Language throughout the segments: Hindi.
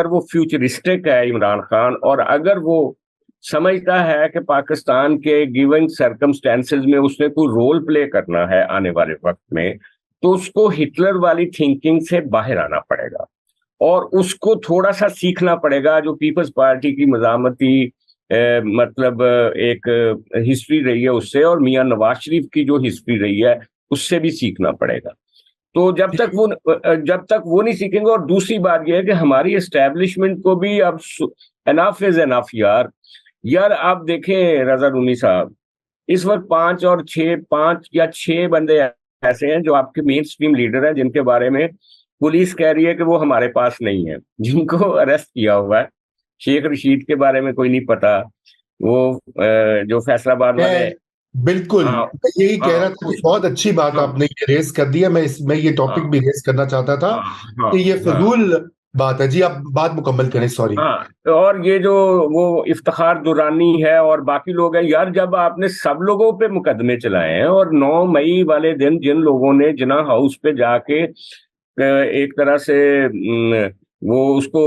वो फ्यूचरिस्टिक है इमरान खान, और अगर वो समझता है कि पाकिस्तान के गिवन सर्कमस्टेंसेस में उसने कोई रोल प्ले करना है आने वाले वक्त में, तो उसको हिटलर वाली थिंकिंग से बाहर आना पड़ेगा और उसको थोड़ा सा सीखना पड़ेगा जो पीपल्स पार्टी की मज़ामती मतलब एक हिस्ट्री रही है उससे, और मियां नवाज शरीफ की जो हिस्ट्री रही है उससे भी सीखना पड़ेगा। तो जब तक वो नहीं सीखेंगे, और दूसरी बात यह है कि हमारी एस्टेब्लिशमेंट को भी अब एनफ इज एनफ यार। यार आप देखें रजा रूमी साहब, इस वक्त 5 या 6 बंदे ऐसे हैं जो आपके मेन स्ट्रीम लीडर हैं, जिनके बारे में पुलिस कह रही है कि वो हमारे पास नहीं है, जिनको अरेस्ट किया हुआ है। शेख रशीद के बारे में कोई नहीं पता, वो जो फैसलाबाद वाले। बिल्कुल, हाँ मैं यही कह रहा था कि बहुत अच्छी बात हाँ आपने ये रेस कर दिया। मैं ये टॉपिक हाँ भी रेस करना चाहता था हाँ हाँ कि ये हाँ फजूल बात है। जी आप बात मुकम्मल करें, सॉरी। हाँ। तो और ये जो वो इफ्तिखार दुरानी है और बाकी लोग हैं यार, जब आपने सब लोगों पे मुकदमे चलाए हैं, और 9 मई वाले दिन जिन लोगों ने जिना हाउस पे जाके एक तरह से वो उसको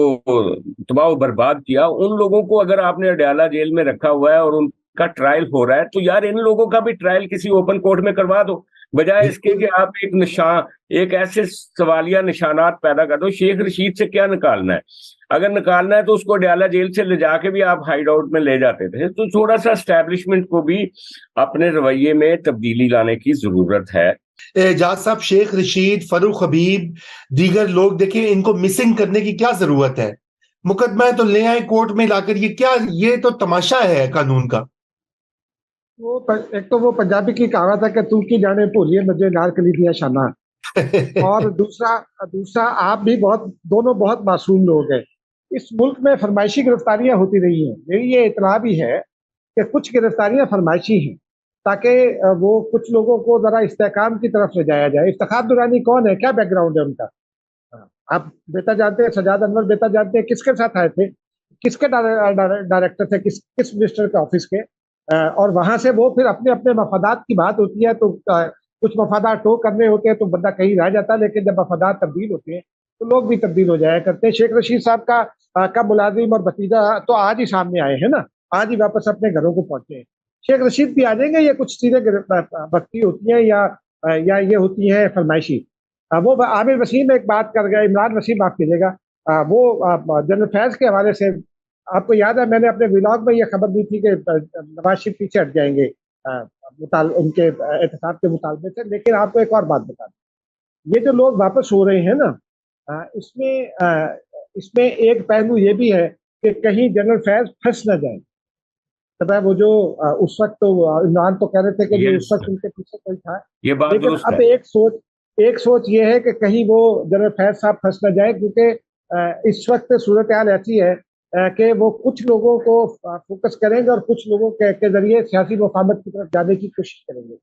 तबाह बर्बाद किया, उन लोगों को अगर आपने अडयाला जेल में रखा हुआ है और उनका ट्रायल हो रहा है, तो यार इन लोगों का भी ट्रायल किसी ओपन कोर्ट में करवा दो, बजाय इसके कि आप एक ऐसे सवालिया निशानात पैदा कर दो। शेख रशीद से क्या निकालना है? अगर निकालना है तो उसको अडयाला जेल से ले जाके भी आप हाइड आउट में ले जाते थे। तो थोड़ा सा एस्टेब्लिशमेंट को भी अपने रवैये में तब्दीली लाने की जरूरत है। एजाज साहब, शेख रशीद, फरूख हबीब, दीगर लोग, देखिए इनको मिसिंग करने की क्या जरूरत है? मुकदमा तो ले आए कोर्ट में लाकर। ये तो तमाशा है कानून का। एक तो वो पंजाबी की कहावत है कि तू की जाने भूलिए मुझे नाल कली दिया शाना। और दूसरा दूसरा आप भी दोनों बहुत मासूम लोग हैं। इस मुल्क में फरमाइशी गिरफ्तारियां होती रही हैं। मेरी ये इतला भी है कि कुछ गिरफ्तारियां फरमाइशी हैं, ताकि वो कुछ लोगों को जरा इस्तेकाम की तरफ ले जाया जाए। इफ्तिखार दुरानी कौन है, क्या बैकग्राउंड है उनका? आप बेटा जानते हैं, सजाद अनवर बेटा जानते हैं, किसके साथ आए थे, किसके डायरेक्टर थे, किस किस मिनिस्टर के ऑफिस के। और वहां से वो फिर अपने अपने मफादात की बात होती है तो कुछ मफादात टो करने होते हैं तो बंदा कहीं रह जाता है, लेकिन जब मफादात तब्दील होते हैं तो लोग भी तब्दील हो जाया करते हैं। शेख रशीद साहब का मुलाजिम और भतीजा तो आज ही सामने आए हैं ना, आज ही वापस अपने घरों को पहुंचे हैं। शेख रशीद भी आ जाएंगे। ये कुछ चीजें भक्ति होती हैं या ये होती है फरमाइशी। वो आमिर वसीम एक बात कर गया, इमरान वसीम माफ कीजिएगा, वो जनरल फैज के हवाले से आपको याद है मैंने अपने व्लॉग में ये खबर दी थी कि नवाज शरीफ पीछे हट जाएंगे उनके एहतसाब के मुतालबे से। लेकिन आपको एक और बात बता दूं, ये जो लोग वापस हो रहे हैं ना, इसमें एक पहलू ये भी है कि कहीं जनरल फैज फंस न जाए। तब वो जो उस वक्त तो इमरान तो कह रहे थे कि उस वक्त उनके पीछे कोई था, ये बात लेकिन दुरुस्त अब है। एक सोच ये है कि कहीं वो जनरल फैज साहब फंस न जाए, क्योंकि इस वक्त सूरत हाल ऐसी है कि वो कुछ लोगों को फोकस करेंगे और कुछ लोगों के जरिए सियासी मुफाहमत की तरफ जाने की कोशिश करेंगे।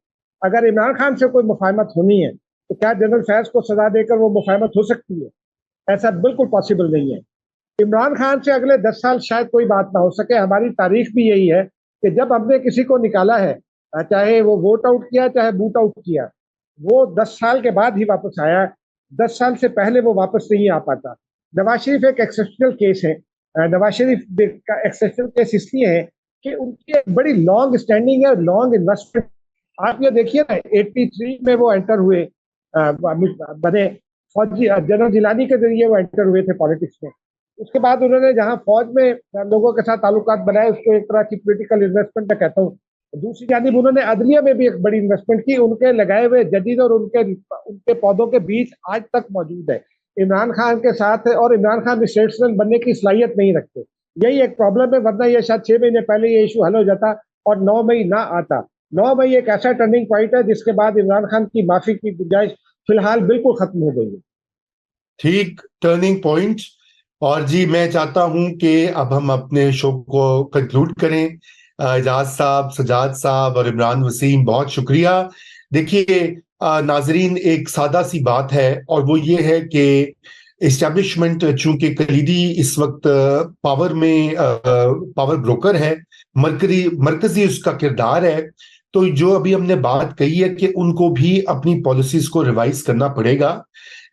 अगर इमरान खान से कोई मुफाहमत होनी है तो क्या जनरल फैज को सजा देकर वो मुफाहमत हो सकती है? ऐसा बिल्कुल पॉसिबल नहीं है। इमरान खान से अगले 10 साल शायद कोई बात ना हो सके। हमारी तारीख भी यही है कि जब हमने किसी को निकाला है, चाहे वो वोट आउट किया चाहे बूट आउट किया, वो 10 साल के बाद ही वापस आया। 10 साल से पहले वो वापस नहीं आ पाता। नवाज शरीफ एक एक्सेप्शनल केस है। नवाज शरीफ का एक्सेप्शनल केस इसलिए है कि उनकी एक बड़ी लॉन्ग स्टैंडिंग है, लॉन्ग इन्वेस्टमेंट। आप ये देखिए ना, 83 में वो एंटर हुए, बने फौजी, जनरल जिलानी के जरिए वो एंटर हुए थे पॉलिटिक्स में। उसके बाद उन्होंने जहां फौज में लोगों के साथ ताल्लुकात बनाए, उसको एक तरह की पॉलिटिकल इन्वेस्टमेंट मैं कहता हूँ। दूसरी जानिब उन्होंने अदलिया में भी एक बड़ी इन्वेस्टमेंट की। उनके लगाए हुए जदीद और उनके पौधों के बीच आज तक मौजूद है इमरान खान के साथ है, और इमरान खान स्टेट्समैन बनने की सलाहियत नहीं रखते। यही एक प्रॉब्लम है, वरना ये शायद 6 महीने पहले ये इशू हल हो जाता और 9 मई ना आता। 9 मई एक ऐसा टर्निंग पॉइंट है जिसके बाद इमरान खान की माफी की गुंजाइश फिलहाल बिल्कुल खत्म हो गई है। ठीक टर्निंग पॉइंट। और जी मैं चाहता हूं कि अब हम अपने शो को कंक्लूड करें। एजाज साहब, सजाद साहब और इमरान वसीम, बहुत शुक्रिया। देखिए नाजरीन, एक सादा सी बात है और वो ये है कि इस्टेब्लिशमेंट चूंकि कलीदी इस वक्त पावर ब्रोकर है, मरकजी उसका किरदार है, तो जो अभी हमने बात कही है कि उनको भी अपनी पॉलिसीज को रिवाइज करना पड़ेगा।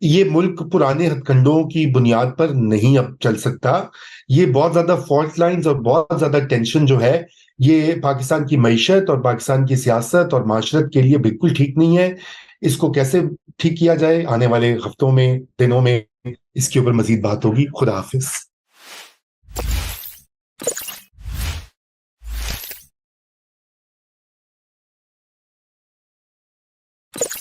ये मुल्क पुराने हथकंडों की बुनियाद पर नहीं अब चल सकता। ये बहुत ज्यादा फॉल्ट लाइंस और बहुत ज्यादा टेंशन जो है, ये पाकिस्तान की मईशत और पाकिस्तान की सियासत और माशरत के लिए बिल्कुल ठीक नहीं है। इसको कैसे ठीक किया जाए, आने वाले हफ्तों में, दिनों में इसके ऊपर मजीद बात होगी। खुदा हाफिज।